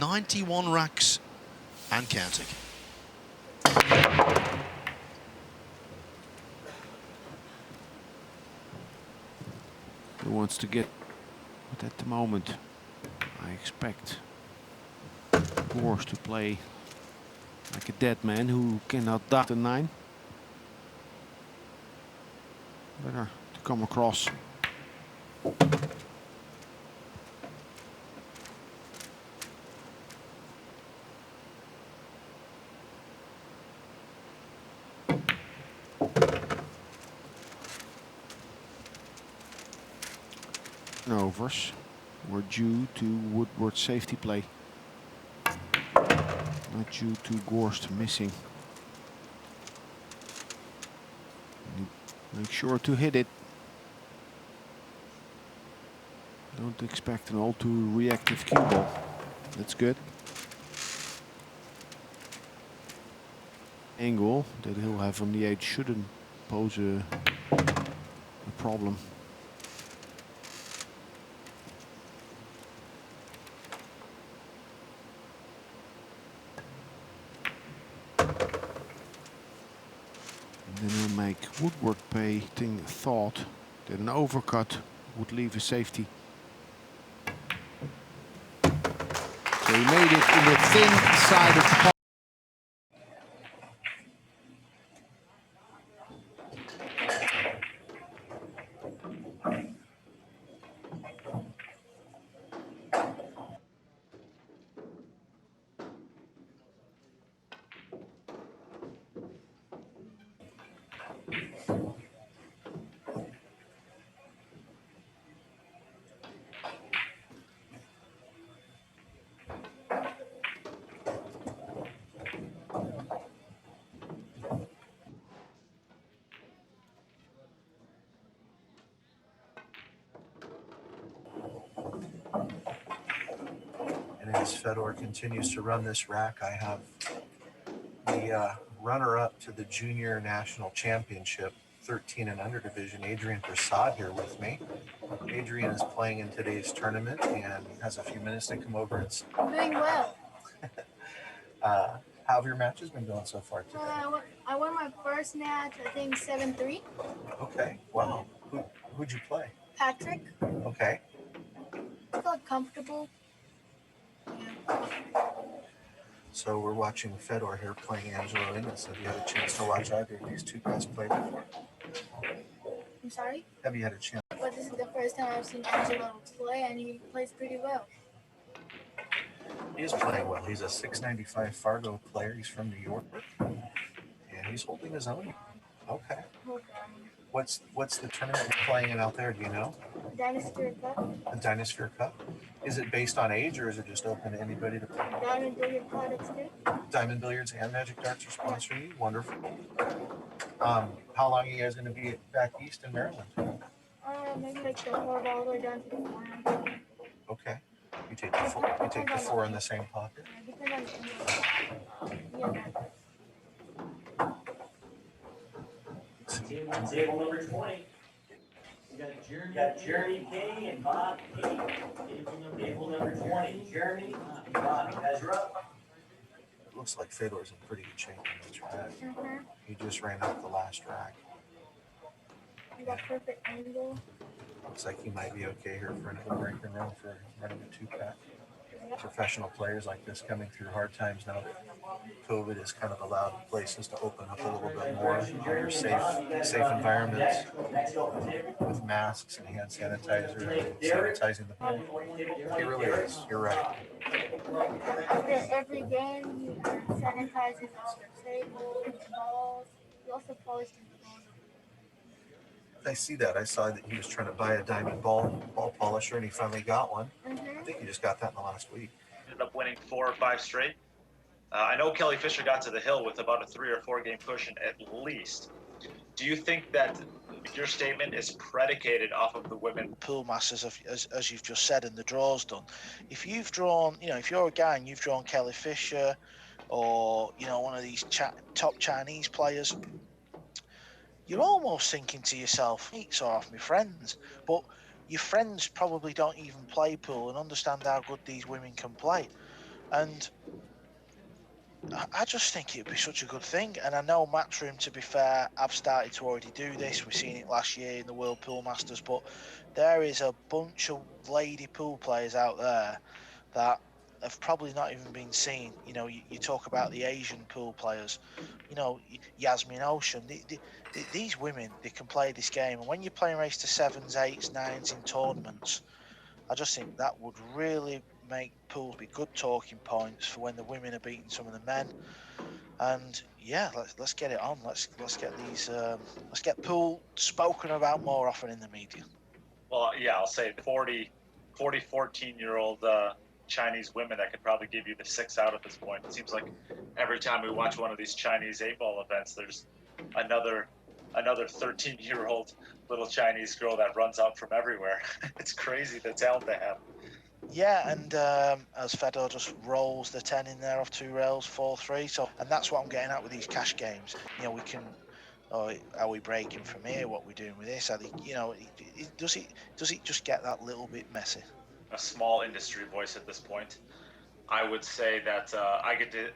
91 racks and counting. Who wants to get, but at the moment I expect Gorst to play like a dead man who cannot dot the 9. Better to come across. Overs were due to Woodward's safety play, not due to Gorst missing. Make sure to hit it. Don't expect an all too reactive cue ball. That's good. Angle that he'll have on the 8 shouldn't pose a problem. And then he'll make Woodward pay thought that an overcut would leave a safety. So he made it in the thin side of the pot. And as Fedor continues to run this rack, I have the runner-up to the Junior National Championship, 13 and under division, Adrian Prasad, here with me. Adrian is playing in today's tournament and has a few minutes to come over and Doing well. how have your matches been going so far today? I won my first match, I think 7-3. Okay, wow. Who'd you play? Patrick. Okay. I felt comfortable. Yeah. So we're watching Fedor here playing Angelo Innes. Have you had a chance to watch either of these two guys play before? I'm sorry? Have you had a chance? But this is the first time I've seen Angelo play, and he plays pretty well. He is playing well. He's a 695 Fargo player. He's from New York, and he's holding his own. Okay. What's the tournament you're playing in out there? Do you know? Dinosaur Cup. The Dinosaur Cup. Is it based on age, or is it just open to anybody to play? Diamond Billiard products too. Diamond Billiards and Magic Darts are sponsoring you. Wonderful. How long are you guys going to be back east in Maryland? Maybe like the 4 all the way down to the 4. Okay. You take the 4. You take the 4 in the same pocket. Table number 20. We got Jeremy K and Bob K. Table number 20. Jeremy and Bob. Guys are up. It looks like Fedor's in pretty good shape in this rack. He just ran out the last rack. You got perfect angle. Looks like he might be okay here for another break and run for running a 2-pack. Professional players like this coming through hard times now that COVID has kind of allowed places to open up a little bit more under safe environments with masks and hand sanitizer and sanitizing the pool. It really is. You're right. After every game, you sanitizing all the tables, balls. You also polish the balls. I see that. I saw that he was trying to buy a diamond ball polisher, and he finally got one. I think he just got that in the last week. Ended up winning 4 or 5 straight. I know Kelly Fisher got to the hill with about a 3 or 4 game cushion at least. Do you think that your statement is predicated off of the women? Pool masters, as you've just said, and the draw's done. If you've drawn, if you're a guy and you've drawn Kelly Fisher or, one of these top Chinese players, you're almost thinking to yourself, it's off my friends. But your friends probably don't even play pool and understand how good these women can play. And I just think it'd be such a good thing. And I know Matchroom, to be fair, I've started to already do this. We've seen it last year in the World Pool Masters, but there is a bunch of lady pool players out there that have probably not even been seen. You know, you talk about the Asian pool players, you know, Yasmin Ocean. These women, they can play this game. And when you're playing race to 7s, 8s, 9s in tournaments, I just think that would really make pools be good talking points for when the women are beating some of the men. And yeah, let's get it on. Let's get these let's get pool spoken about more often in the media. Well, yeah, I'll say 40, 14-year-old Chinese women that could probably give you the 6 out at this point. It seems like every time we watch one of these Chinese 8-ball events, there's another 13-year-old little Chinese girl that runs out from everywhere. It's crazy the talent they have. Yeah, and as Fedor just rolls the 10 in there off 2 rails, 4-3. So, and that's what I'm getting at with these cash games. You know, we can, oh, are we breaking from here? What are we doing with this? Are they, you know, does it just get that little bit messy? A small industry voice at this point. I would say that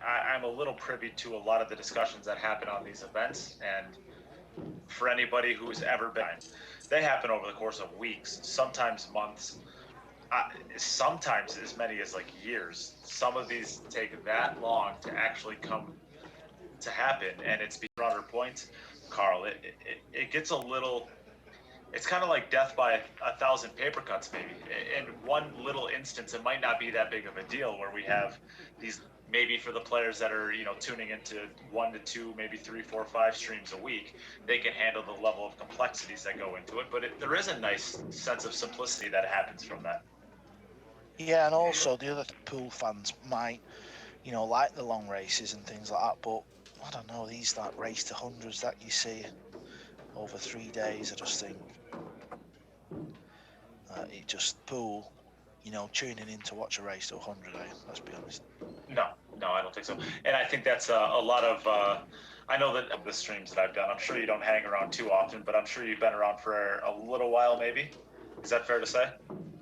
I'm a little privy to a lot of the discussions that happen on these events, and for anybody who's ever been, they happen over the course of weeks, sometimes months, sometimes as many as like years. Some of these take that long to actually come to happen, and it's beyond our point, Carl. It gets a little. It's kind of like death by a thousand paper cuts, maybe. In one little instance, it might not be that big of a deal where we have these, maybe for the players that are, tuning into 1 to 2, maybe 3, 4, 5 streams a week, they can handle the level of complexities that go into it. But there is a nice sense of simplicity that happens from that. Yeah, and also the other pool fans might, like the long races and things like that, but I don't know, these that race to hundreds that you see over 3 days, I just think it just pool, tuning in to watch a race to 100, let's be honest. No, I don't think so. And I think that's a lot of, I know that of the streams that I've done, I'm sure you don't hang around too often, but I'm sure you've been around for a little while maybe. Is that fair to say?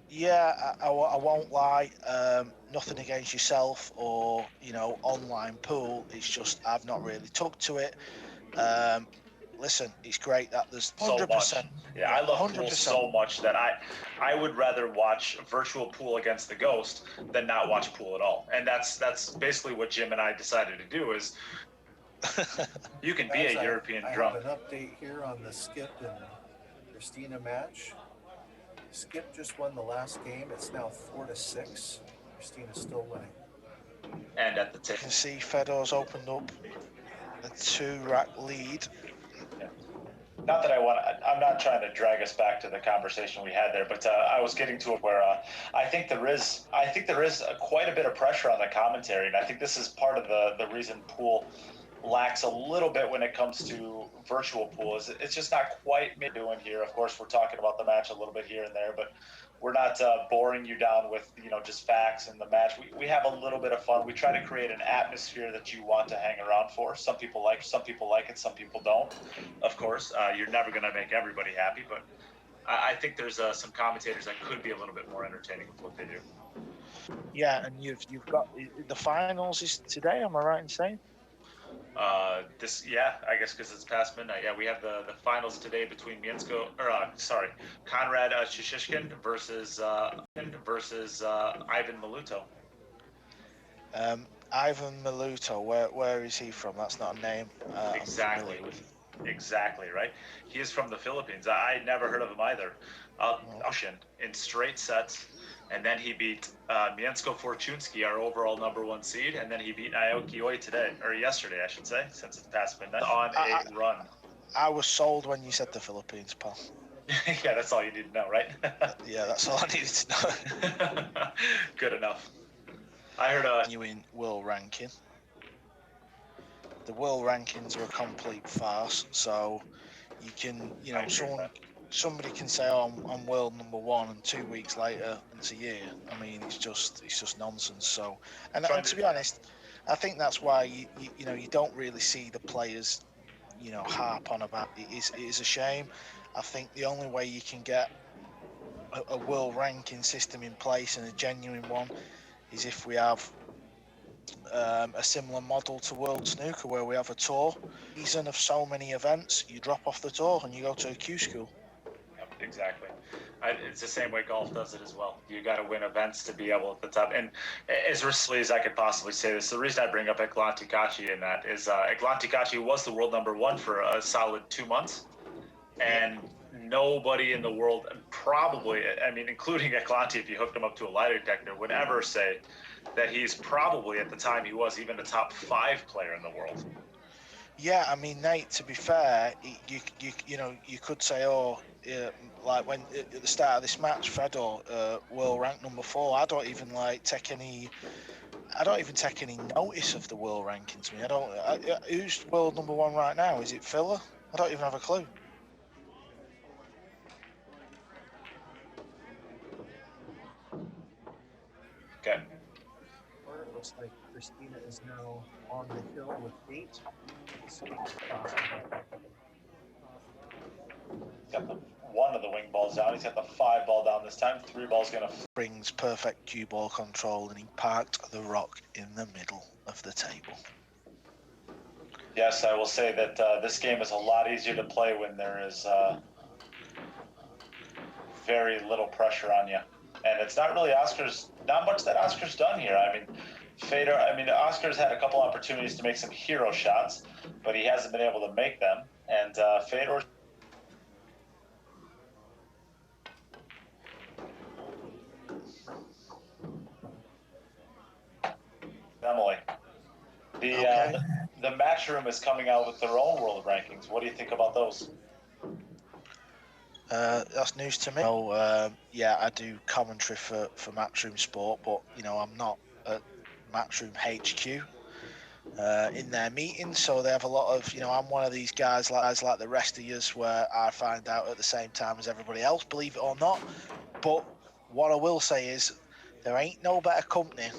Yeah, I won't lie. Nothing against yourself or, online pool. It's just I've not really took to it. Listen, it's great that there's 100%. So much. Yeah, I love 100%. Pool so much that I would rather watch virtual pool against the Ghost than not watch pool at all. And that's basically what Jim and I decided to do is you can be a European drunk. I have an update here on the Skip and Christina match. Skip just won the last game. It's now 4-6. Christina's still winning. And at the You can see Fedor's opened up a 2-rack lead. Yeah. Not that I'm not trying to drag us back to the conversation we had there, but I was getting to it where I think there is quite a bit of pressure on the commentary, and I think this is part of the reason pool lacks a little bit when it comes to virtual pool. Is it's just not quite me doing here. Of course, we're talking about the match a little bit here and there, but we're not boring you down with just facts in the match. We have a little bit of fun. We try to create an atmosphere that you want to hang around for. Some people like it, some people don't. Of course, you're never going to make everybody happy, but I think there's some commentators that could be a little bit more entertaining with what they do. Yeah, and you've got the finals is today. Am I right in saying? I guess because it's past midnight. Yeah, we have the finals today between Konrad Shishkin versus Ivan Maluto. Ivan Maluto, where is he from? That's not a name. Exactly, right? He is from the Philippines. I never heard of him either. In straight sets. And then he beat Miensko Fortunsky, our overall #1 seed, and then he beat Naoki Oi yesterday, I should say, since it's past midnight, on a run. I was sold when you said the Philippines, pal. Yeah, that's all you need to know, right? Yeah, that's all I needed to know. Good enough. I heard you in world ranking. The world rankings are a complete farce, so you can, somebody can say, "Oh, I'm world #1," and 2 weeks later it's a year. I mean, it's just nonsense. So, and to be honest, I think that's why you don't really see the players, harp on about it. It is a shame. I think the only way you can get a world ranking system in place and a genuine one is if we have a similar model to World Snooker, where we have a tour. Season of so many events, you drop off the tour and you go to a Q school. Yep, exactly. It's the same way golf does it as well. You got to win events to be able at the top. And as recently as I could possibly say this, the reason I bring up Eglantikachi Tikachi in that is Eglantikachi Tikachi was the world number one for a solid 2 months. And nobody in the world, probably, I mean, including Eglantikachi, if you hooked him up to a lie detector, would ever say that he's probably, at the time he was, even a top 5 player in the world. Yeah, I mean, Nate, to be fair, you could say, like when at the start of this match, Fedor, world rank number 4. I don't even take any notice of the world rankings. Who's world number 1 right now? Is it Filler? I don't even have a clue. Okay. It looks like Christina is now on the hill with 8. Got the 1 of the wing balls down. He's got the 5 ball down this time. 3 balls going to... Brings perfect cue ball control, and he parked the rock in the middle of the table. Yes, I will say that this game is a lot easier to play when there is very little pressure on you. And it's not really not much that Oscar's done here. I mean, Oscar's had a couple opportunities to make some hero shots, but he hasn't been able to make them. And Fedor... Emily, the match room is coming out with their own world rankings. What do you think about those? That's news to me. Yeah, I do commentary for Matchroom Sport, but I'm not at Matchroom HQ in their meetings, so they have a lot of I'm one of these guys like the rest of us, where I find out at the same time as everybody else, believe it or not. But what I will say is there ain't no better company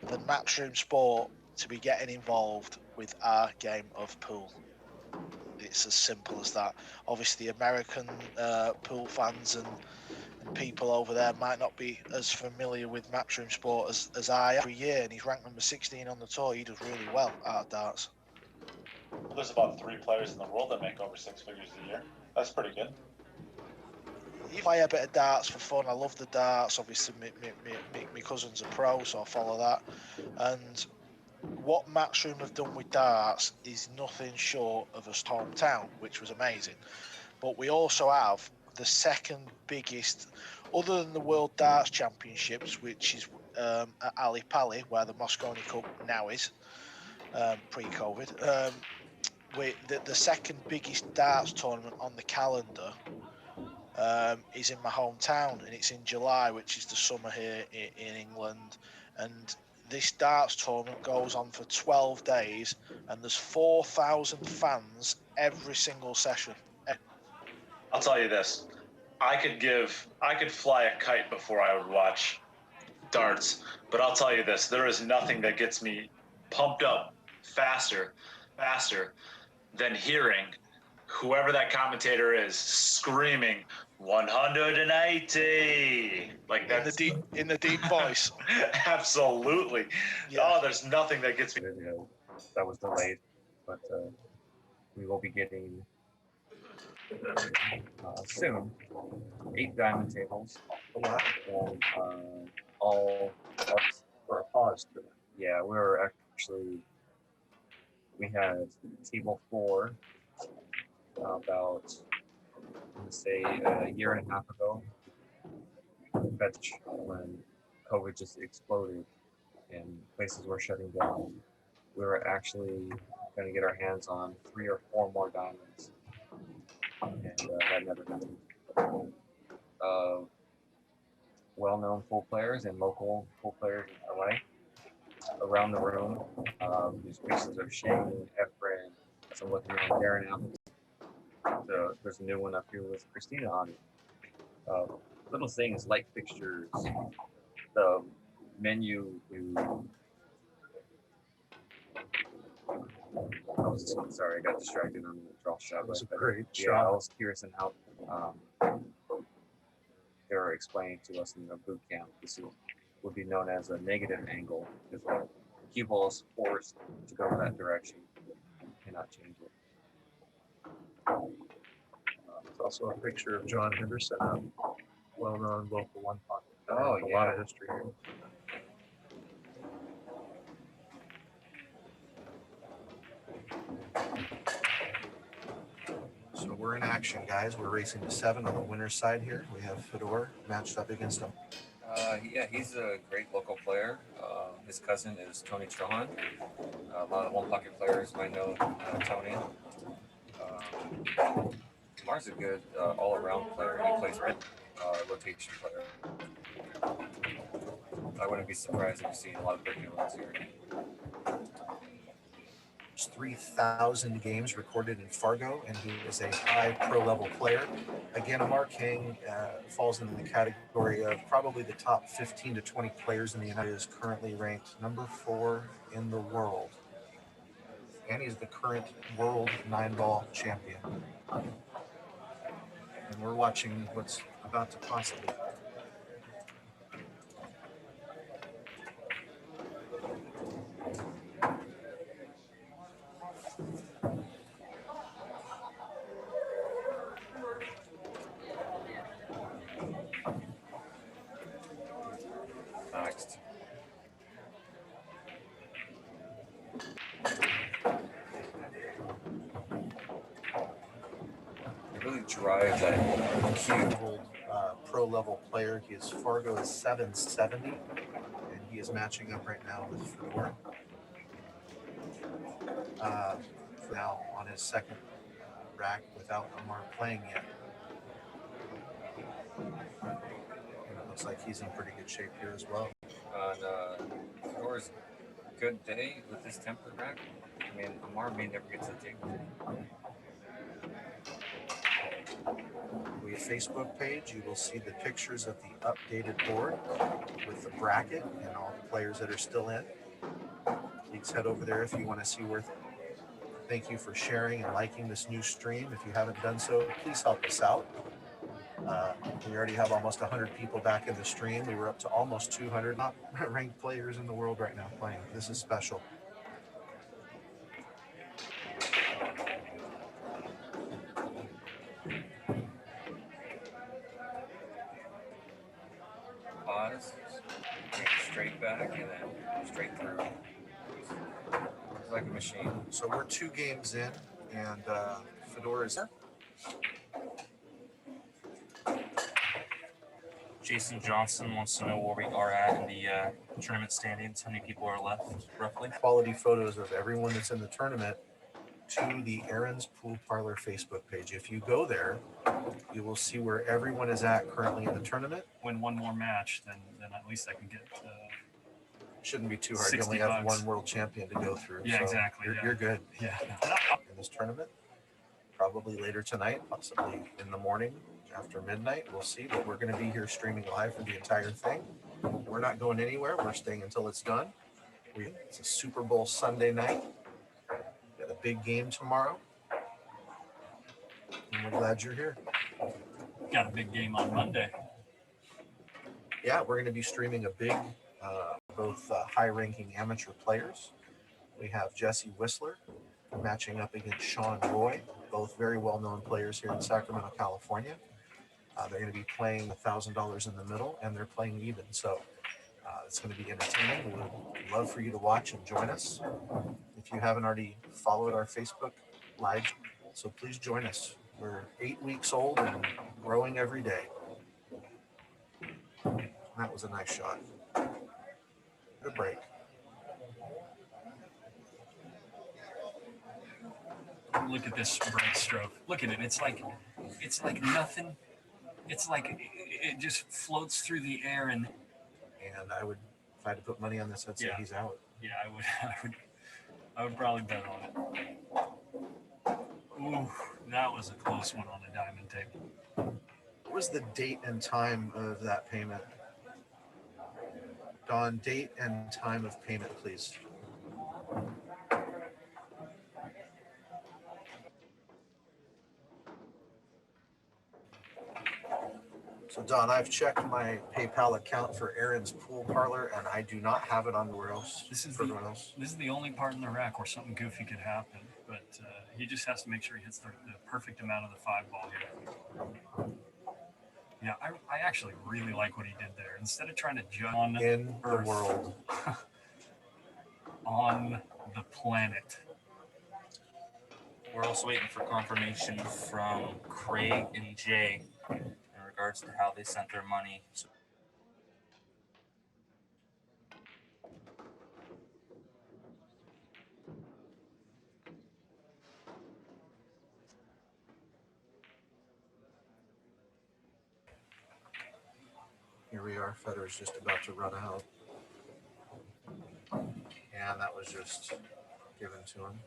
than Matchroom Sport to be getting involved with our game of pool. It's as simple as that. Obviously, American pool fans and people over there might not be as familiar with Matchroom Sport as I am. Every year, and he's ranked number 16 on the tour. He does really well at darts. Well, there's about 3 players in the world that make over 6 figures a year. That's pretty good. You play a bit of darts for fun. I love the darts. Obviously, my cousin's a pro, so I follow that. And what Matchroom have done with darts is nothing short of a hometown, which was amazing. But we also have the second biggest, other than the World Darts Championships, which is at Ali Pali, where the Mosconi Cup now is, pre-COVID. The second biggest darts tournament on the calendar is in my hometown, and it's in July, which is the summer here in England. And this darts tournament goes on for 12 days, and there's 4,000 fans every single session. I'll tell you this. I could fly a kite before I would watch darts, but I'll tell you this. There is nothing that gets me pumped up faster than hearing whoever that commentator is screaming 180 like that In the deep voice. Absolutely. Yeah. Oh, there's nothing that gets me. That was delayed, but we will be getting soon 8 diamond tables and all up for a pause. Yeah, we had table 4 about, I'm gonna say, a year and a half ago. That's when COVID just exploded and places were shutting down. We were actually going to get our hands on 3 or 4 more diamonds, and that never happened. Well-known pool players and local pool players in LA around the room. There's pieces of Shane, Efren, as I'm looking at Darren Apple. There's a new one up here with Christina on it. Little things like fixtures, the menu. Sorry, I got distracted on the draw shot. That was a great shot. I was curious in how they were explaining to us in the boot camp. This would be known as a negative angle, because cue ball is forced to go in that direction. Cannot change it. It's also a picture of John Henderson, a well-known local one pocket. Oh, A yeah. lot of history here. So we're in action, guys. We're racing to 7 on the winner's side here. We have Fedor matched up against him. Yeah, he's a great local player. His cousin is Tony Trahan. A lot of one pocket players might know Tony. Lamar's a good all-around player. He plays rotation player. I wouldn't be surprised if you see a lot of big ones here. There's 3,000 games recorded in Fargo, and he is a high pro-level player. Again, Lamar King falls in the category of probably the top 15 to 20 players in the United States. Is currently ranked number 4 in the world, and he's the current world 9-ball champion. And we're watching what's about to possibly. Next. He really drives that cue. Pro-level player. His Fargo is 770, and he is matching up right now with Fedor. Now on his second rack without Lamar playing yet. And it looks like he's in pretty good shape here as well. On Fedor's good day with his temper rack, I mean, Lamar may never get to the table. We have a Facebook page. You will see the pictures of the updated board with the bracket and all the players that are still in. Please head over there if you want to see where. Thank you for sharing and liking this new stream. If you haven't done so, please help us out. We already have almost 100 people back in the stream. We were up to almost 200 not ranked players in the world right now playing. This is special. Pause, straight back, and then straight through. It's like a machine. So we're 2 games in, and Fedor is there. Jason Johnson wants to know where we are at in the tournament standings. How many people are left, roughly? Quality photos of everyone that's in the tournament to the Aaron's Pool Parlor Facebook page. If you go there, you will see where everyone is at currently in the tournament. Win one more match, then at least I can get. Shouldn't be too hard. You only have one world champion to go through. Yeah, so exactly. You're good. Yeah. In this tournament, probably later tonight, possibly in the morning after midnight. We'll see. But we're going to be here streaming live for the entire thing. We're not going anywhere. We're staying until it's done. It's a Super Bowl Sunday night. Got a big game tomorrow. And we're glad you're here. Got a big game on Monday. Yeah, we're going to be streaming a big, both high-ranking amateur players. We have Jesse Whistler matching up against Sean Roy, both very well-known players here in Sacramento, California. They're going to be playing $1,000 in the middle, and they're playing even. So it's going to be entertaining. We would love for you to watch and join us. If you haven't already followed our Facebook Live, so please join us. We're 8 weeks old and growing every day. That was a nice shot. Good break. Look at this break stroke. Look at it. It's like nothing. It's like it just floats through the air and I would, if I had to put money on this, I'd say he's out. Yeah, I would probably bet on it. Ooh, that was a close one on the diamond table. What was the date and time of that payment? Don, date and time of payment, please. So Don, I've checked my PayPal account for Aaron's pool parlor, and I do not have it on the rails. This is for everyone else. This is the only part in the rack where something goofy could happen, but he just has to make sure he hits the perfect amount of the 5-ball here. Yeah, I actually really like what he did there. Instead of trying to jump on In Earth, the world. on the planet. We're also waiting for confirmation from Craig and Jay in regards to how they sent their money. So Here we are. Fedor's just about to run out. And that was just given to him.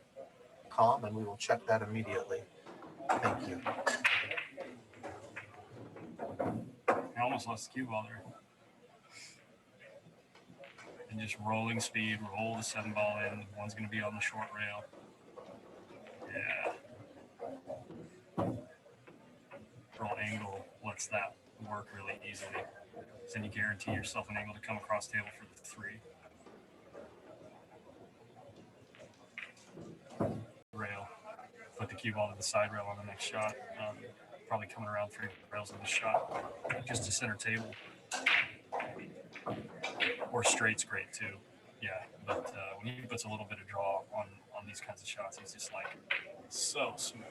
Calm, and we will check that immediately. Thank you. I almost lost the cue ball there. And just rolling speed, roll the 7-ball in. One's going to be on the short rail. Yeah. Throw an angle lets that work really easily. So then you guarantee yourself an angle to come across table for the 3. Rail. Put the cue ball to the side rail on the next shot. Probably coming around 3 rails on the shot. Just to center table. Or straight's great too. Yeah, but when he puts a little bit of draw on these kinds of shots, he's just like so smooth.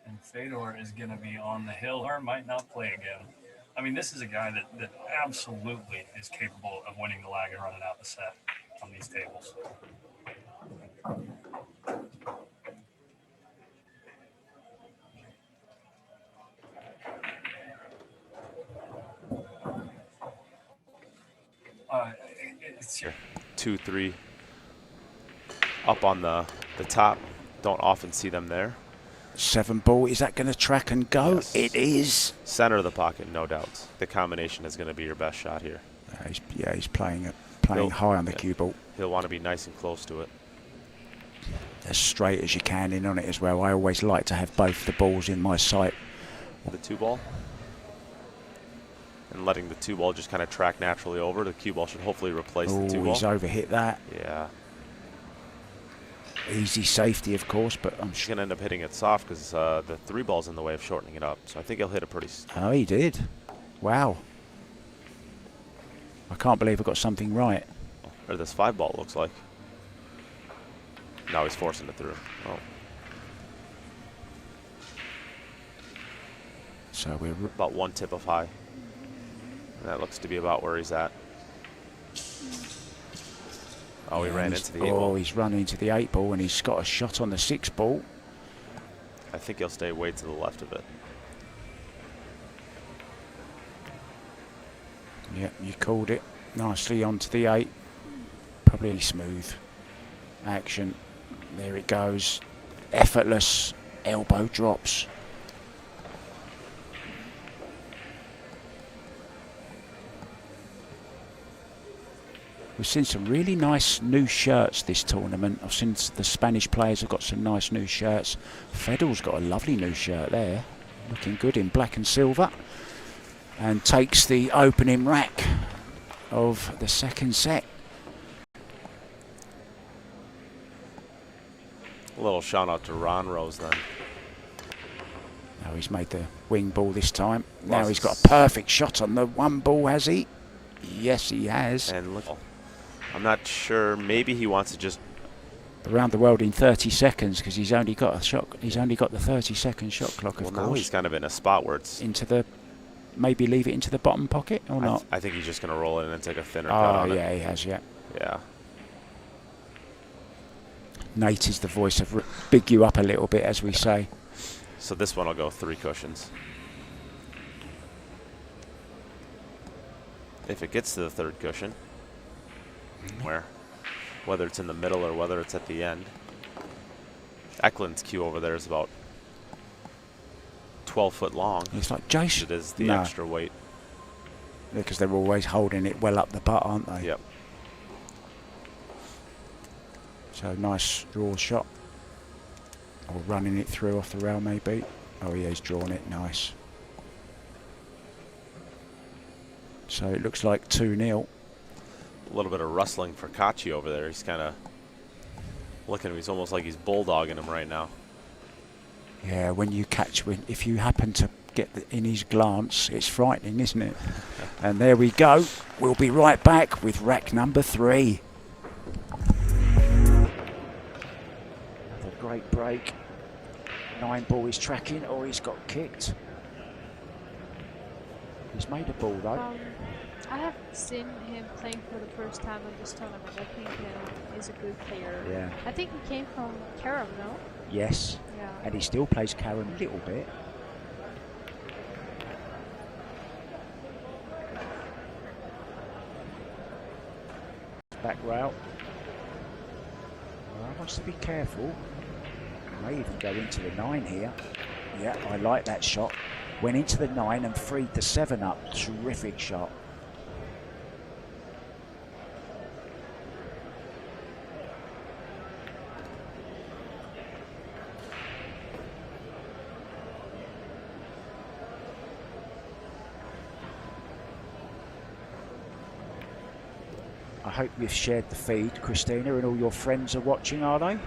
And Fedor is going to be on the hill or might not play again. I mean, this is a guy that absolutely is capable of winning the lag and running out the set on these tables. It's here. 2-3 up on the top. Don't often see them there. 7-ball, is that going to track and go? Yes. It is. Center of the pocket, no doubt. The combination is going to be your best shot here. He's playing high on the cue ball. He'll want to be nice and close to it. As straight as you can in on it as well. I always like to have both the balls in my sight. The 2-ball. And letting the 2-ball just kind of track naturally over. The cue ball should hopefully replace the 2-ball. He's overhit that. Yeah. Easy safety, of course, but I'm He's going to end up hitting it soft because the 3-ball's in the way of shortening it up. So I think he'll hit it pretty... Oh, he did. Wow. I can't believe I got something right. Or this 5-ball looks like. Now he's forcing it through. Oh. So we're about 1 tip of high. And that looks to be about where he's at. Oh, he ran into the 8-ball. Oh, he's running into the 8-ball and he's got a shot on the 6-ball. I think he'll stay way to the left of it. Yep, you called it. Nicely onto the 8. Probably smooth action. There it goes. Effortless elbow drops. We've seen some really nice new shirts this tournament. I've seen the Spanish players have got some nice new shirts. Fedor's got a lovely new shirt there. Looking good in black and silver. And takes the opening rack of the second set. A little shout out to Ron Rose then. Now he's made the wing ball this time. Now he's got a perfect shot on the 1-ball, has he? Yes, he has. And look, I'm not sure. Maybe he wants to just around the world in 30 seconds because he's only got a shot. He's only got the 30-second shot clock. Of course. Now he's kind of in a spot where it's into the maybe leave it into the bottom pocket or not. I think he's just going to roll it in and take a thinner cut on it. Oh yeah, he has. Yeah. Yeah. Nate is the voice of big you up a little bit, as we say. So this one will go 3 cushions. If it gets to the 3rd cushion, whether it's in the middle or whether it's at the end. Eklund's cue over there is about 12 foot long. It's like Jason. It is the extra weight. Because they're always holding it well up the butt, aren't they? Yep. So nice draw shot. Or running it through off the rail maybe. Oh yeah, he's drawn it, nice. So it looks like 2-0. A little bit of rustling for Kachi over there. He's kind of looking at him. He's almost like he's bulldogging him right now. Yeah, when you catch, if you happen to get in his glance, it's frightening, isn't it? And there we go. We'll be right back with rack number 3. Another great break. 9 ball is tracking, or he's got kicked. He's made a ball though. I have seen him playing for the first time in this tournament. I think he's a good player. Yeah. I think he came from Karam, no? Yes. Yeah. And he still plays Karam a little bit. Back rail. Well, he wants to be careful. He may even go into the 9 here. Yeah, I like that shot. Went into the 9 and freed the 7 up. Terrific shot. I hope you've shared the feed, Christina, and all your friends are watching, are they?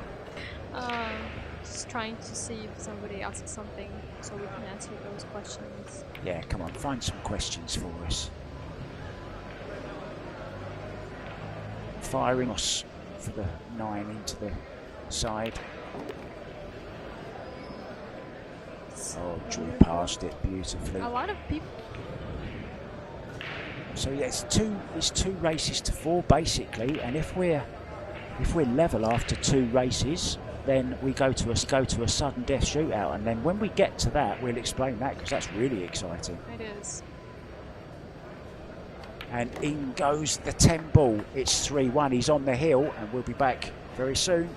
Just trying to see if somebody asks something so we can answer those questions. Yeah, come on, find some questions for us. Firing us for the 9 into the side. Oh, drew past it beautifully. A lot of people. So yeah, it's two races to 4 basically, and if we're level after 2 races, then we go to a sudden death shootout, and then when we get to that, we'll explain that because that's really exciting. It is. And in goes the 10 ball. It's 3-1. He's on the hill, and we'll be back very soon.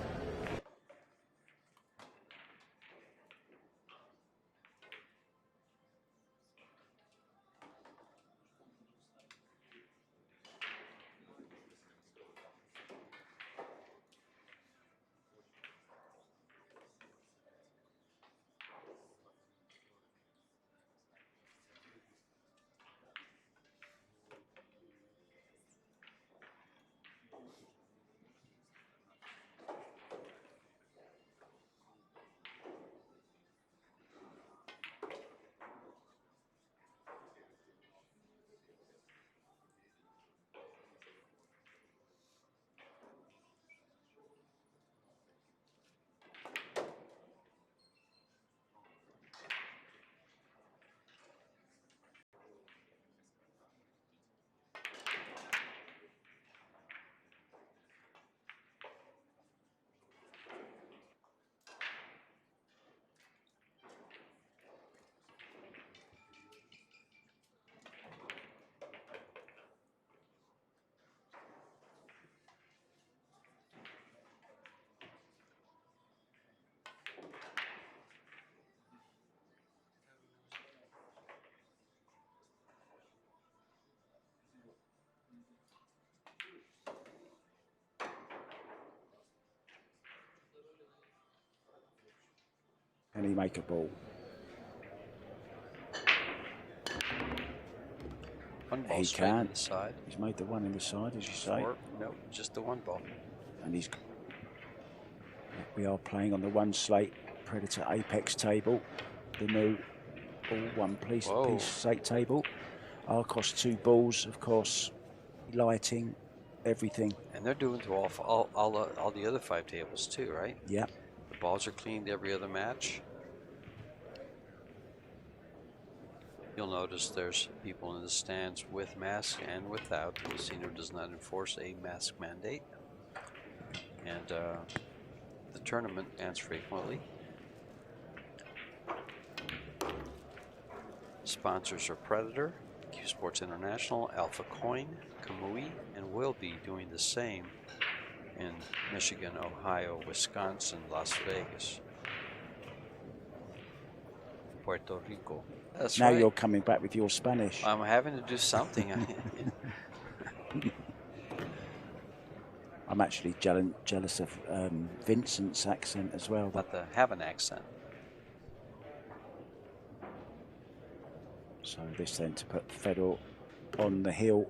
And he make a ball. One ball He straight can. in the side. He's made the 1 in the side, as you say. No, just the 1 ball. And we are playing on the 1 slate Predator Apex table, the new all 1 piece slate table. Arcos 2 balls, of course, lighting, everything. And they're doing to all the other 5 tables too, right? Yeah. The balls are cleaned every other match. You'll notice there's people in the stands with masks and without. The casino does not enforce a mask mandate. And the tournament ends frequently. Sponsors are Predator, Q Sports International, Alpha Coin, Kamui, and will be doing the same in Michigan, Ohio, Wisconsin, Las Vegas, Puerto Rico. That's now right. You're coming back with your Spanish. I'm having to do something. I'm actually jealous of Vincent's accent as well. But to have an accent. So this then to put Fedor on the hill.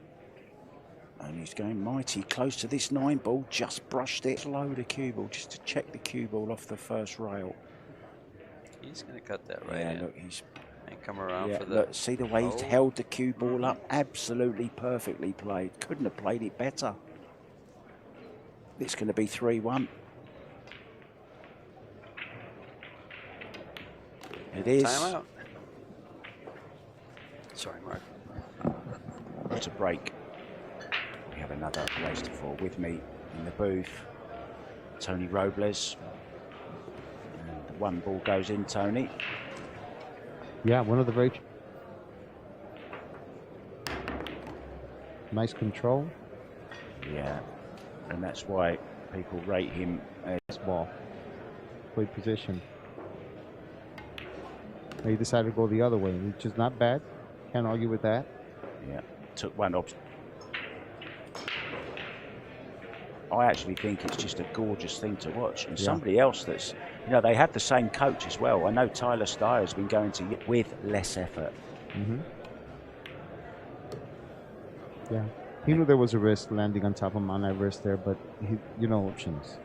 And he's going mighty close to this 9 ball. Just brushed it. Slow the cue ball just to check the cue ball off the first rail. He's going to cut that right Yeah, in. look, he's... And come around for the... Look, see the way he's held the cue ball up? Absolutely perfectly played. Couldn't have played it better. It's going to be 3-1. It is. Timeout. Sorry, Mark. What a break. We have another race to 4 with me in the booth. Tony Robles. And the 1 ball goes in, Tony. Yeah, one of the very nice control. Yeah, and that's why people rate him as ball. Great position. He decided to go the other way, which is not bad. Can't argue with that. Yeah, took one off. I actually think it's just a gorgeous thing to watch. And somebody else that's, you know, they have the same coach as well. I know Tyler Steyer's been going to with less effort. Yeah, he knew there was a risk landing on top of Mount Everest there, but he, you know, options.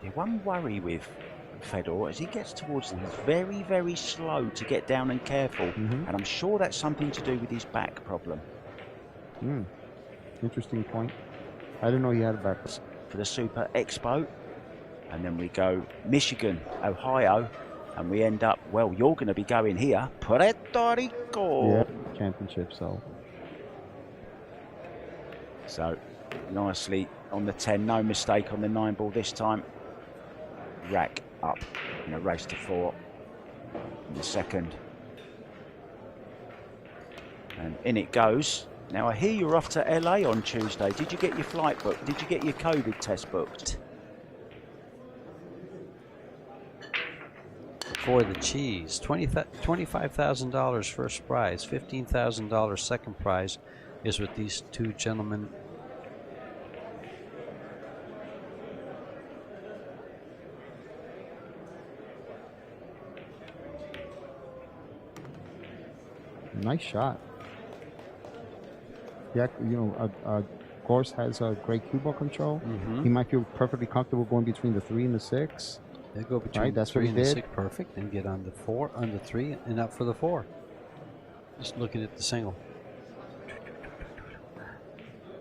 The one worry with Fedor as he gets towards them, he's very, very slow to get down and careful. And I'm sure that's something to do with his back problem. Interesting point. I didn't know he had a back. For the Super Expo. And then we go Michigan, Ohio, and we end up, well, you're going to be going here, Puerto Rico. Yeah, championship, so nicely on the 10, no mistake on the 9 ball this time. Rack up in a race to 4 in the second. And in it goes. Now I hear you're off to LA on Tuesday. Did you get your flight booked? Did you get your COVID test booked? For the cheese, $25,000 first prize, $15,000 second prize is with these 2 gentlemen. nice shot. Yeah, you know, Gorst has a great cue ball control. He might feel perfectly comfortable going between the 3 and the 6. They go between that's the 3 what he and the did. 6, perfect, and get on the 4, on the 3, and up for the 4. Just looking at the single.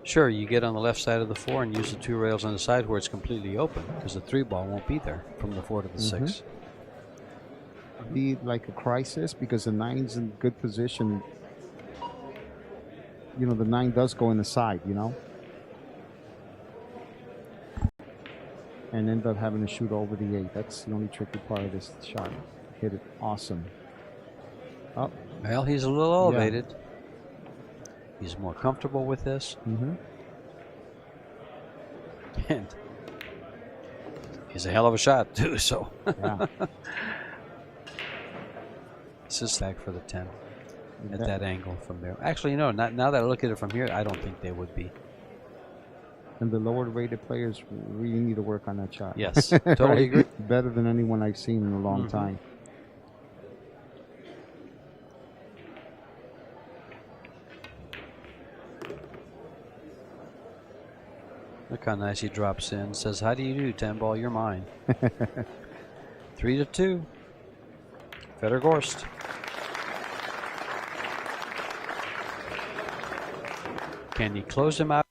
Sure, you get on the left side of the 4 and use the 2 rails on the side where it's completely open, because the 3 ball won't be there from the 4 to the 6. Be like a crisis because the 9's in good position. You know, the 9 does go in the side, you know, and end up having to shoot over the 8. That's the only tricky part of this shot. Hit it awesome. Oh, well, he's a little elevated. He's more comfortable with this. And he's a hell of a shot too. So this is back for the 10 at that angle from there. Actually, you know, now that I look at it from here, I don't think they would be. And the lower rated players really need to work on that shot. Yes, totally agree. Better than anyone I've seen in a long time. Look how nice he drops in. Says, "How do you do, 10 ball? You're mine." 3-2. Fedor Gorst. Can he close him out?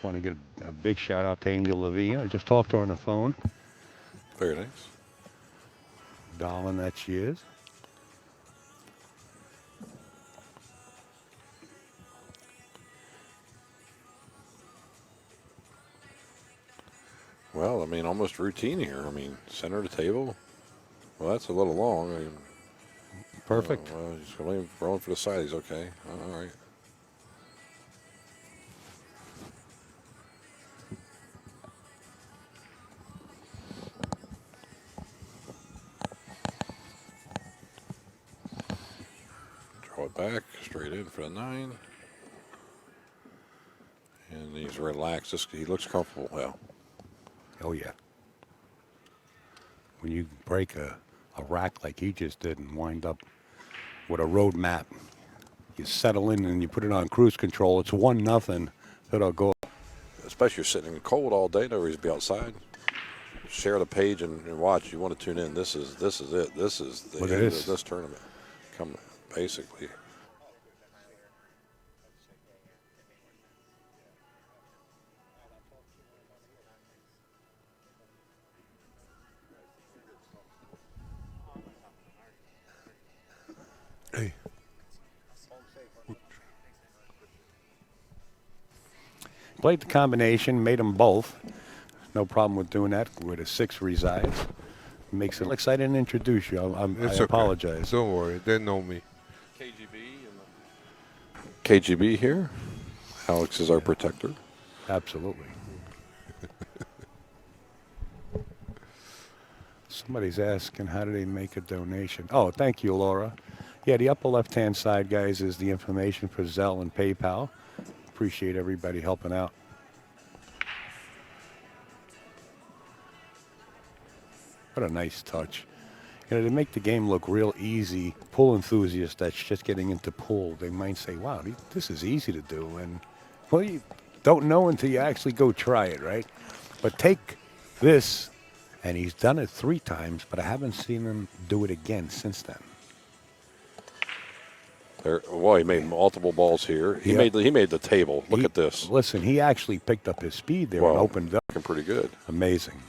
Want to get a big shout out to Angel Levine. I just talked to her on the phone. Very nice. Darling that she is. Well, I mean, almost routine here. I mean, center of the table. Well, that's a little long. I mean, Perfect. Well, he's rolling for the side. He's okay. All right. Draw it back, straight in for the 9. And he's relaxed. He looks comfortable. Well. Oh, yeah. When you break a rack like he just did and wind up with a road map, you settle in and you put it on cruise control. It's 1-0. It'll go. Especially you're sitting in cold all day. Nobody's be outside. Share the page and watch. You want to tune in. This is it. This is the end of this tournament. Come, basically. Hey. Played the combination, made them both. No problem with doing that where the 6 resides. Makes it like I didn't introduce you. I Okay. apologize. Don't worry, they know me. KGB here. Alex is our protector. Absolutely. Somebody's asking how do they make a donation. Oh, thank you, Laura. Yeah, the upper left-hand side, guys, is the information for Zelle and PayPal. Appreciate everybody helping out. What a nice touch. You know, to make the game look real easy, pool enthusiasts that's just getting into pool, they might say, wow, this is easy to do. And, well, you don't know until you actually go try it, right? But take this, and he's done it 3 times, but I haven't seen him do it again since then. Well, he made multiple balls here. He made the table. Look at this. Listen, he actually picked up his speed there and opened up. Looking pretty good. Amazing.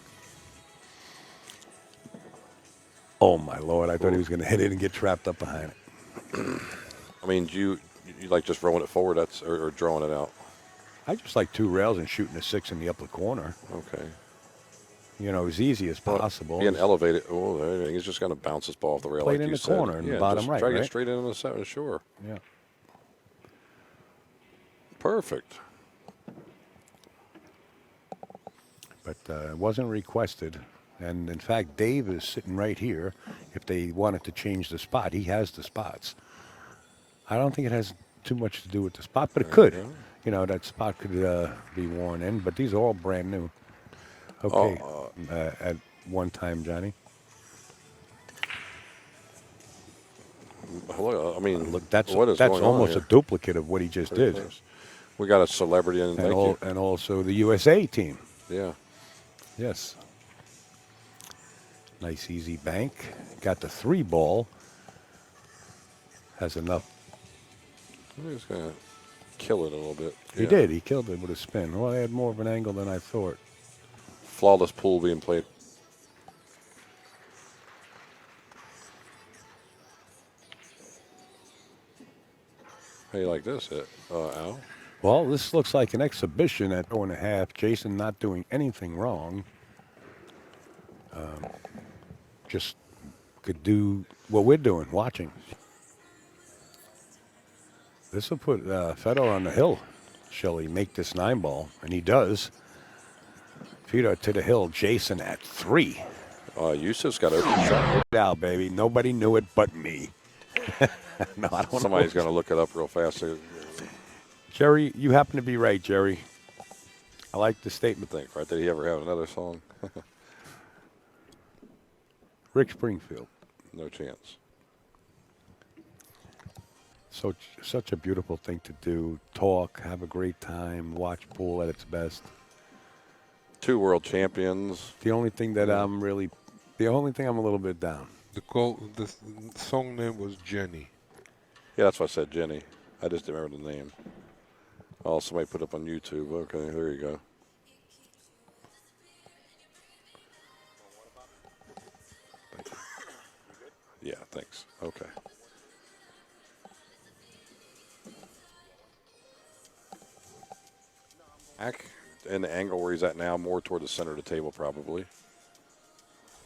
Oh, my Lord. I thought he was going to hit it and get trapped up behind it. I mean, do you like just rolling it forward or drawing it out? I just like 2 rails and shooting a 6 in the upper corner. Okay. You know, as easy as possible. Being elevated. Oh, he's just going to bounce this ball off the rail. Play like it in you the said. corner in the Yeah, bottom just right, drag right? it straight into the center, sure. Yeah. Perfect. But it wasn't requested. And, in fact, Dave is sitting right here. If they wanted to change the spot, he has the spots. I don't think it has too much to do with the spot, but it could. You know, that spot could be worn in. But these are all brand new. Okay. At one time, Johnny. I mean, look, that's what is going almost on a duplicate of what he just did. We got a celebrity in. And also the USA team. Yeah. Yes. Nice easy bank. Got the 3 ball. Has enough. He's going to kill it a little bit. He did. He killed it with a spin. Well, he had more of an angle than I thought. Flawless pool being played. How you like this, Al? Well, this looks like an exhibition at 4.5. Jason not doing anything wrong. Just could do what we're doing, watching. This will put Fedor on the hill. Shall he make this 9 ball? And he does. Fedor to the hill. Jason at 3. Yusuf's got open shot. Now, baby. Nobody knew it but me. No, I don't Somebody's know. going to look it up real fast. Jerry, you happen to be right, Jerry. I like the statement. Think, right? Did he ever have another song? Rick Springfield. No chance. So such a beautiful thing to do. Talk, have a great time, watch pool at its best. 2 world champions. The only thing that I'm a little bit down. The song name was Jenny. Yeah, that's why I said Jenny. I just didn't remember the name. Oh, somebody put up on YouTube. Okay, there you go. Yeah, thanks. Okay. Back. in the angle where he's at now, more toward the center of the table probably.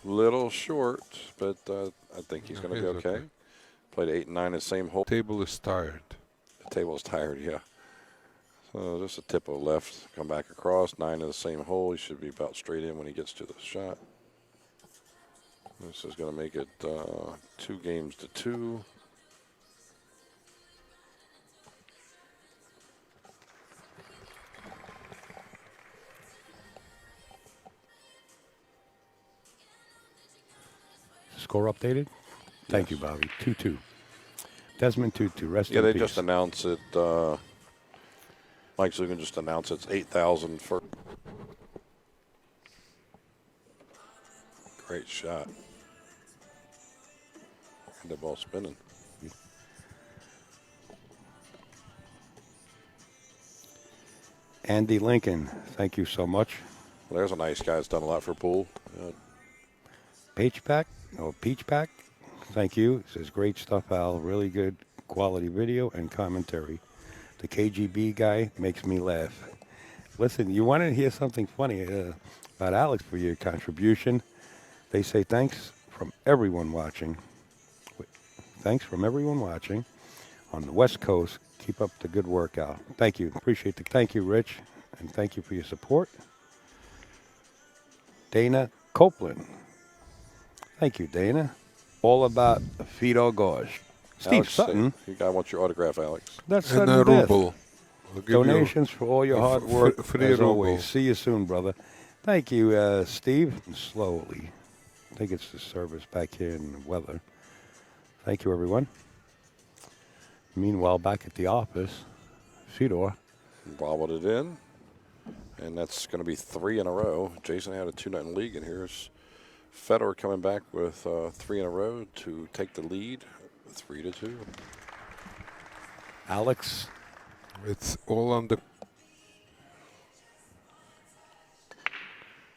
Little short, but I think he's going to be okay. Played 8 and 9 in the same hole. Table is tired. The table is tired, yeah. So just a tip of left, come back across, 9 in the same hole. He should be about straight in when he gets to the shot. This is going to make it 2 games to 2. Score updated? Thank you, Bobby. 2-2. Desmond 2-2. Rest Yeah, in they peace. just announced it. Mike Zugan just announced it's 8,000 for. Great shot. And the ball spinning. Andy Lincoln, thank you so much. Well, there's a nice guy that's done a lot for pool. Peach Pack, thank you. It says, great stuff, Al. Really good quality video and commentary. The KGB guy makes me laugh. Listen, you want to hear something funny about Alex for your contribution? They say thanks from everyone watching. Thanks from everyone watching on the West Coast. Keep up the good work, Al. Thank you. Appreciate the. Thank you, Rich, and thank you for your support. Dana Copeland. Thank you, Dana. All about Fedor Gorst. Steve Alex, Sutton. You guy wants your autograph, Alex. That's And sudden a death. ruble. Donations for all your hard work, free as ruble. always. See you soon, brother. Thank you, Steve. Slowly. I think it's the service back here in the weather. Thank you, everyone. Meanwhile, back at the office, Fedor. Bobbled it in. And that's going to be 3 in a row. Jason had a 2-0 lead, and here's Fedor coming back with 3 in a row to take the lead, 3-2. Alex. It's all on the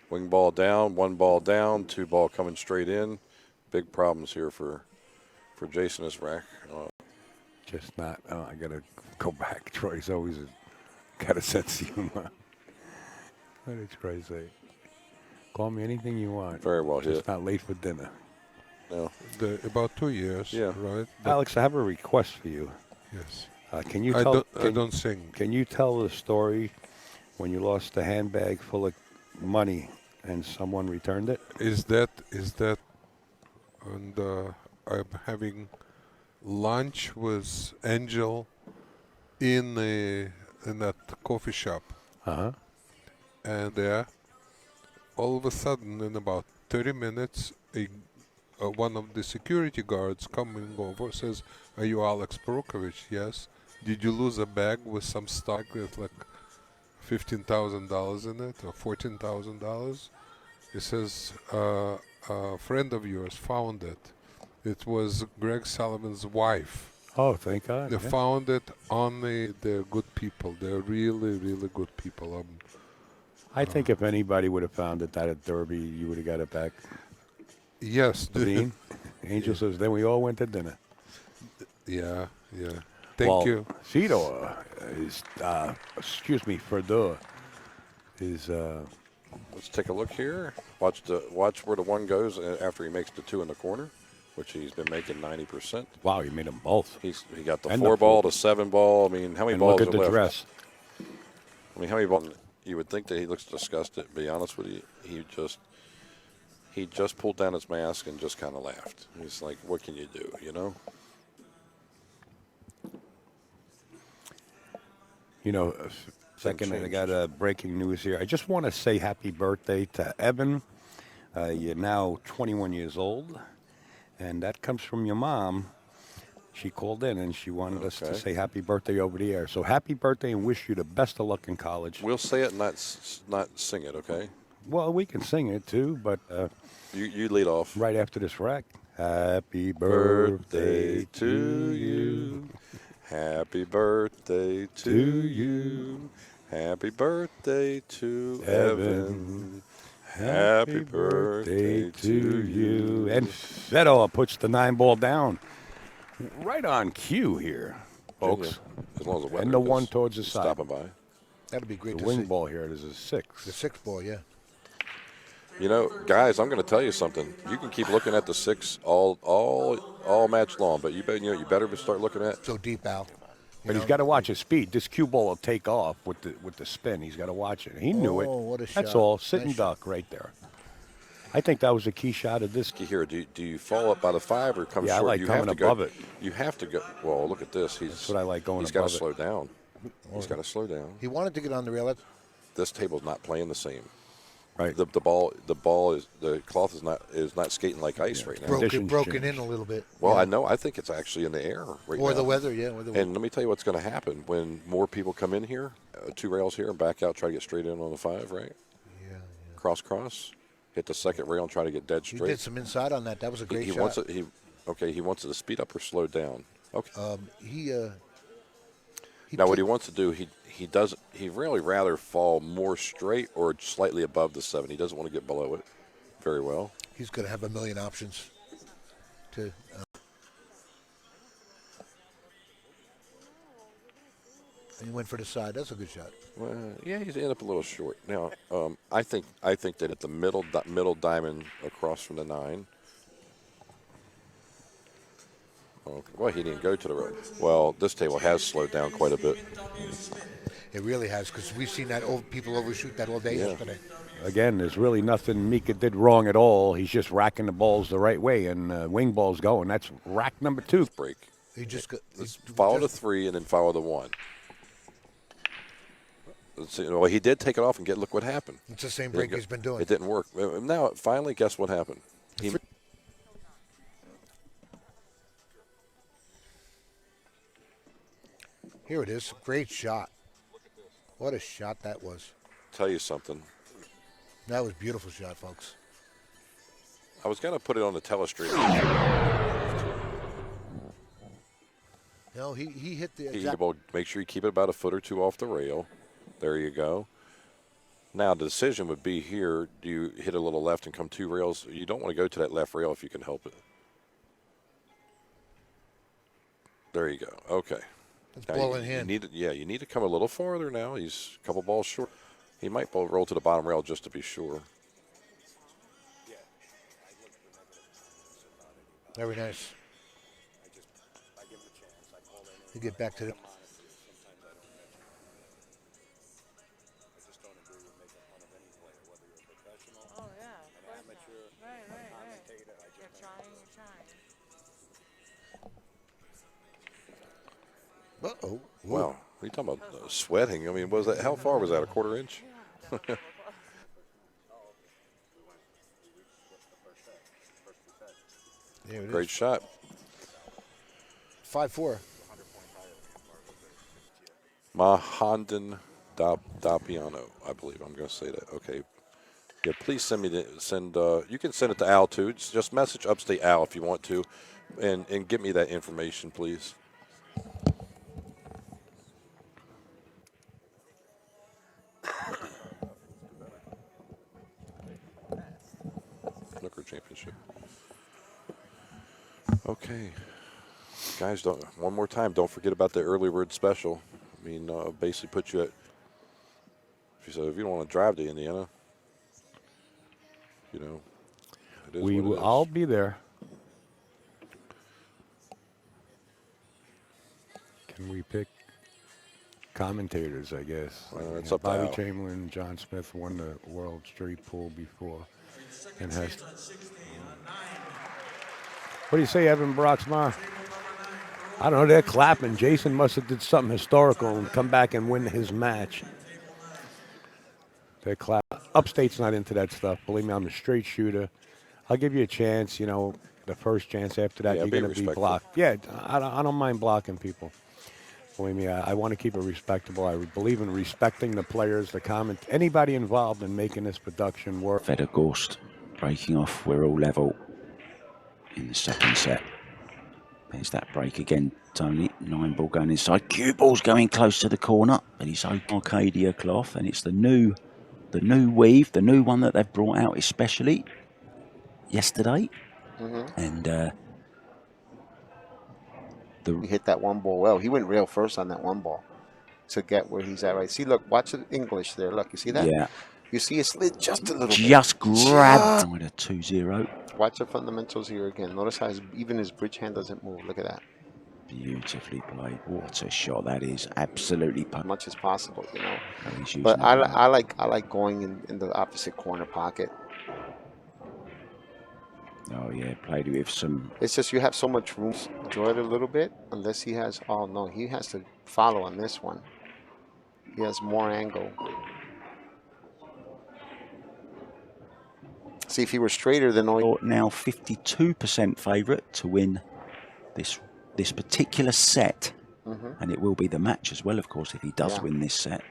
wing ball down, 1 ball down, 2 ball coming straight in. Big problems here for Jason this rack. Just not. Oh, I got to go back. Troy's always got a sense of humor. What did Troy say? Call me anything you want. Very well Just hit. not late for dinner. No. About 2 years. Yeah. Right. Alex, I have a request for you. Yes. Can you tell? I don't sing. Can you tell the story when you lost a handbag full of money and someone returned it? Is that and I'm having lunch with Angel in that coffee shop. Uh-huh. And all of a sudden, in about 30 minutes, one of the security guards coming over says, "Are you Alex Perukovich?" "Yes." "Did you lose a bag with some stock with like $15,000 in it or $14,000? He says, "A friend of yours found it. It was Greg Sullivan's wife." Oh, thank God. They found it on they're good people. They're really, really good people. I think if anybody would have found it at Derby, you would have got it back. Yes. Dean? Angel says, then we all went to dinner. Yeah, yeah. Thank you. Fedor is, Fedor is. Let's take a look here. Watch where the 1 goes after he makes the 2 in the corner, which he's been making 90%. Wow, he made them both. He got the And 4 the ball, four. the 7 ball. I mean, how many And balls look at are the left? dress. I mean, how many balls? You would think that he looks disgusted. To be honest with you, he just pulled down his mask and just kind of laughed. He's like, "What can you do?" You know. You know, second, I got breaking news here. I just want to say happy birthday to Evan. You're now 21 years old, and that comes from your mom. She called in, and she wanted us to say happy birthday over the air. So happy birthday, and wish you the best of luck in college. We'll say it, not sing it, okay? Well, we can sing it, too, but... you lead off. Right after this rack. Happy birthday to you. Happy birthday to you. Happy birthday to Evan. Happy birthday to you. And Fedor puts the 9 ball down. Right on cue here, folks. As long as the weather and the is 1 towards the side. stopping by. That'd be great The to wing see. ball here is a 6. The 6 ball, yeah. You know, guys, I'm going to tell you something. You can keep looking at the 6 all match long, but you better start looking at. So deep, Al. But he's got to watch his speed. This cue ball will take off with the spin. He's got to watch it. He knew it. Oh, what a That's shot. all. Sit Nice and duck right there. I think that was a key shot of this. Here, do you fall up by the 5 or come Yeah, short? I like you coming have to above go, it. You have to go. Well, look at this. That's what I like going He's got to above it. slow down. He's got to slow down. He wanted to get on the rail. This table's not playing the same. Right. The ball is the cloth is not skating like ice right now. Broken in a little bit. Well, yeah. I know. I think it's actually in the air right now. Or the weather, yeah. And let me tell you what's going to happen when more people come in here, 2 rails here, and back out, try to get straight in on the 5, right? Yeah. Cross, hit the second rail and try to get dead He straight. did some inside on that. That was a great he shot. wants it. He wants it to speed up or slow down. Okay. Now, what he wants to do, he really rather fall more straight or slightly above the 7. He doesn't want to get below it very well. He's going to have a million options to. And he went for the side. That's a good shot. Well, yeah, he's ended up a little short. Now, I think that at the middle diamond across from the 9. Okay. Well, he didn't go to the road. Well, this table has slowed down quite a bit. It really has, because we've seen that people overshoot that all day yesterday. Again, there's really nothing Mika did wrong at all. He's just racking the balls the right way, and wing ball's going. That's rack number 2. Break. He just follow the 3 and then follow the 1. Well, he did take it off and look what happened. It's the same break he's been doing. It didn't work. Now, finally, guess what happened? Here it is. Great shot. What a shot that was. Tell you something. That was a beautiful shot, folks. I was going to put it on the telestrator. No, he hit the exact. Make sure you keep it about a foot or 2 off the rail. There you go. Now, the decision would be here, do you hit a little left and come 2 rails? You don't want to go to that left rail if you can help it. There you go. Okay. It's now ball in hand. You need to come a little farther now. He's a couple balls short. He might roll to the bottom rail just to be sure. Very nice. You get back to the. Uh-oh. Wow. What are you talking about? Sweating? I mean, was that? How far was that? A quarter inch? Great shot. 5-4. Mahandan Dapiano, I believe. I'm going to say that. Okay. Yeah, please send me you can send it to Al too. Just message Upstate Al if you want to, and give me that information, please. Snooker Championship. Okay, guys, one more time. Don't forget about the early bird special. I mean, basically put you at. If you don't want to drive to Indiana, it is I'll be there. Can we pick commentators? I guess. It's up to Bobby Al. Chamberlain, John Smith won the World Street Pool before, and has. What do you say, Evan Broxmar? I don't know. They're clapping. Jason must have did something historical and come back and win his match. They're clapping. Upstate's not into that stuff. Believe me, I'm a straight shooter. I'll give you a chance. The first chance. After that, Yeah, you're be going to be respectful. blocked. Yeah, I don't mind blocking people. Believe me, I want to keep it respectable. I believe in respecting the players, the comment, anybody involved in making this production work. Fedor Gorst breaking off. We're all level in the second set. There's that break again, Tony. 9 ball going inside. Cue ball's going close to the corner, but it's Arcadia cloth, and it's the new weave, the new one that they've brought out especially yesterday. And he hit that 1 ball well. He went rail first on that 1 ball. to get where he's at, right? See, look, watch the English there. Look, you see that? Yeah. You see it slid just a little bit. Just grabbed with a 2-0. Watch the fundamentals here again. Notice how even his bridge hand doesn't move. Look at that. Beautifully played. What a shot that is. Absolutely. As much as possible, you know. Oh, he's using But it I like going in the opposite corner pocket. Oh yeah, played it with some. It's just you have so much room. Enjoy it a little bit, unless he has. Oh no, he has to follow on this one. He has more angle. See, if he were straighter than all. Now 52% favourite to win this particular set, and it will be the match as well, of course, if he does win this set.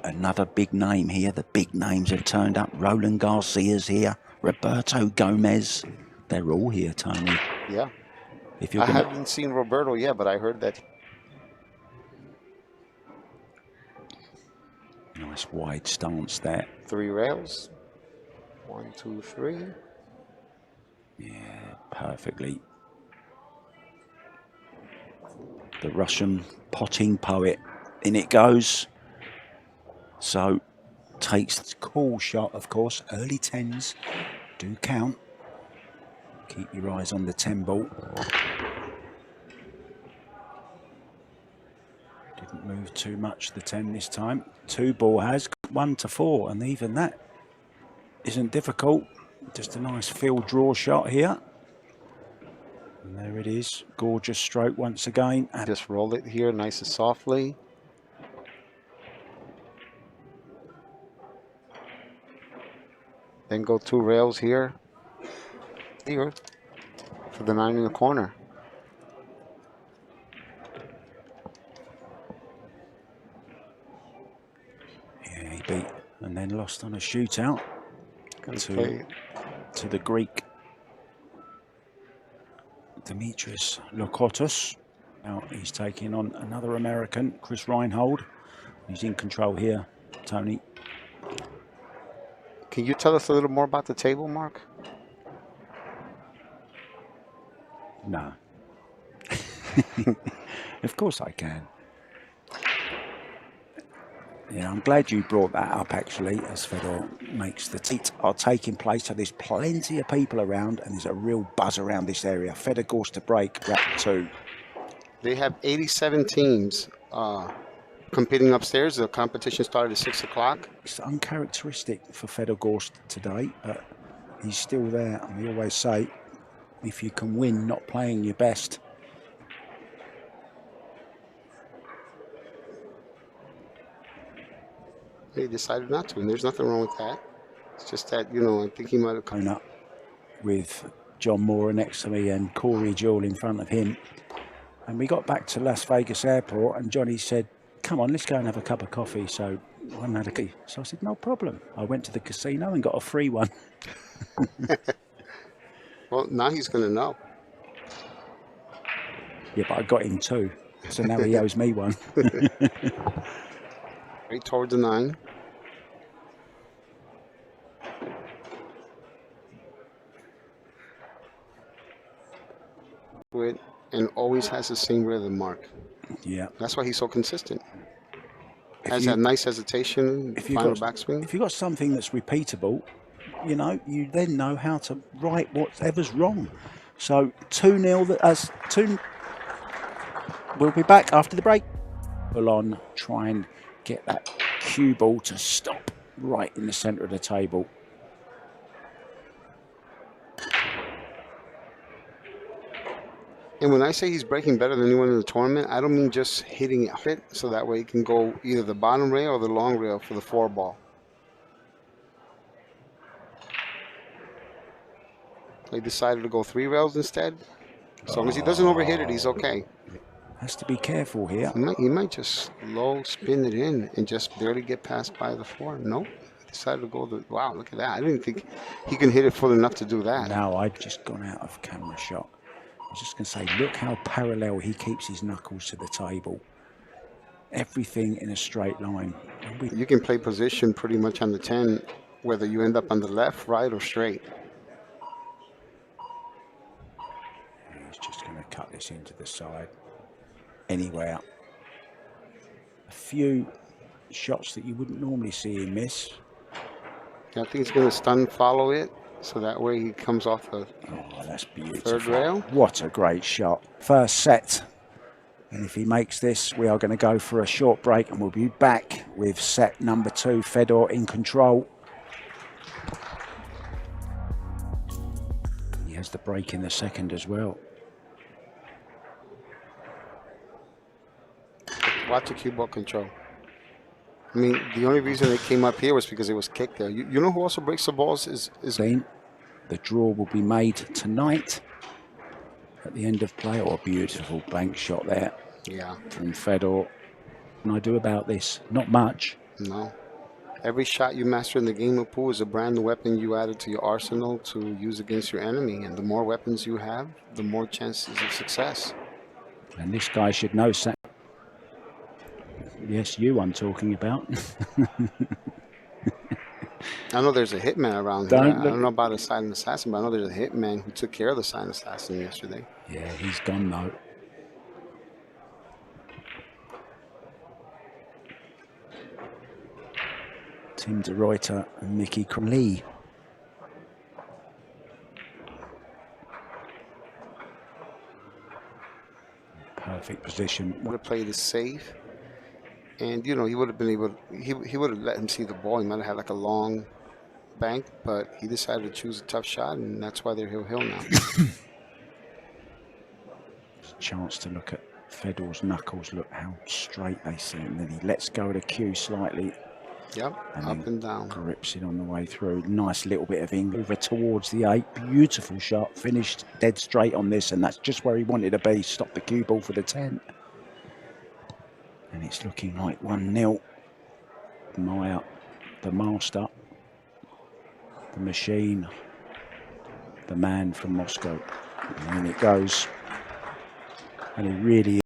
Another big name here. The big names have turned up. Roland Garcia's here. Roberto Gomez. They're all here, Tony. Yeah. If you're I haven't seen Roberto yet, but I heard that. Nice wide stance there. 3 rails. 1, 2, 3. Yeah, perfectly. The Russian potting poet. In it goes. So, takes the cool shot, of course. Early 10s do count. Keep your eyes on the 10 ball. Didn't move too much, the 10 this time. 2 ball has 1 to 4, and even that isn't difficult. Just a nice field draw shot here. And there it is. Gorgeous stroke once again. And just roll it here nice and softly. Then go 2 rails here. Here for the 9 in the corner. yeah, he beat and then lost on a shootout to the Greek Dimitris Lokotos. Now he's taking on another American, Chris Reinhold. He's in control here, Tony. Can you tell us a little more about the table, Mark? No. Of course I can. Yeah, I'm glad you brought that up, actually, as Fedor makes the seats are taking place. So there's plenty of people around, and there's a real buzz around this area. Fedor Gorst to break, wrap 2. They have 87 teams competing upstairs. The competition started at 6 o'clock. It's uncharacteristic for Fedor Gorst today, but he's still there. And we always say, if you can win not playing your best. They decided not to, and there's nothing wrong with that. It's just that, you know, I think he might have come up with John Moore next to me and Corey Jewell in front of him. And we got back to Las Vegas Airport, and Johnny said, come on, let's go and have a cup of coffee. So I had a key. So I said, no problem. I went to the casino and got a free one. Well, now he's going to know. Yeah, but I got him 2. So now he owes me 1. Right toward the 9. And always has the same rhythm, Mark. Yeah. That's why he's so consistent. Has that nice hesitation, final backswing. If you've got something that's repeatable, you know, you then know how to right whatever's wrong. So 2-0, as 2. We'll be back after the break. We'll on try and get that cue ball to stop right in the centre of the table. And when I say he's breaking better than anyone in the tournament, I don't mean just hitting it so that way he can go either the bottom rail or the long rail for the 4 ball. They decided to go 3 rails instead. As long as he doesn't overhit it, he's okay. Has to be careful here. He might just low spin it in and just barely get past by the 4. Nope. He decided to go wow, look at that. I didn't think he can hit it full enough to do that. No, I'd just gone out of camera shot. I was just going to say, look how parallel he keeps his knuckles to the table. Everything in a straight line. You can play position pretty much on the 10, whether you end up on the left, right, or straight. He's just going to cut this into the side. Anywhere. a few shots that you wouldn't normally see him miss. I think he's going to stun follow it, so that way he comes off the that's beautiful. third rail. What a great shot. First set. And if he makes this, we are going to go for a short break and we'll be back with set number 2, Fedor in control. He has the break in the second as well. Watch the cue ball control. I mean, the only reason it came up here was because it was kicked there. You know who also breaks the balls is The draw will be made tonight at the end of play. Oh, a beautiful bank shot there. Yeah. From Fedor. What can I do about this? Not much. No. Every shot you master in the game of pool is a brand new weapon you added to your arsenal to use against your enemy. And the more weapons you have, the more chances of success. And this guy should know. Yes, you I'm talking about. I know there's a hitman around here. I don't know about a silent assassin, but I know there's a hitman who took care of the silent assassin yesterday. Yeah, he's gone though. Tim de Ruyter and Mickey Lee. Perfect position. Would have played it safe. And, you know, he would have been able to, he would have let him see the ball. He might have had like a long bank, but he decided to choose a tough shot, and that's why they're hill now. Chance to look at Fedor's knuckles. Look how straight they seem. And then he lets go of the cue slightly. Yep, up and down. Grips it on the way through. Nice little bit of England over towards the 8. Beautiful shot. Finished dead straight on this, and that's just where he wanted to be. Stopped the cue ball for the 10. And it's looking like 1-0. Meyer, the master, the machine, the man from Moscow. And in it goes. And he really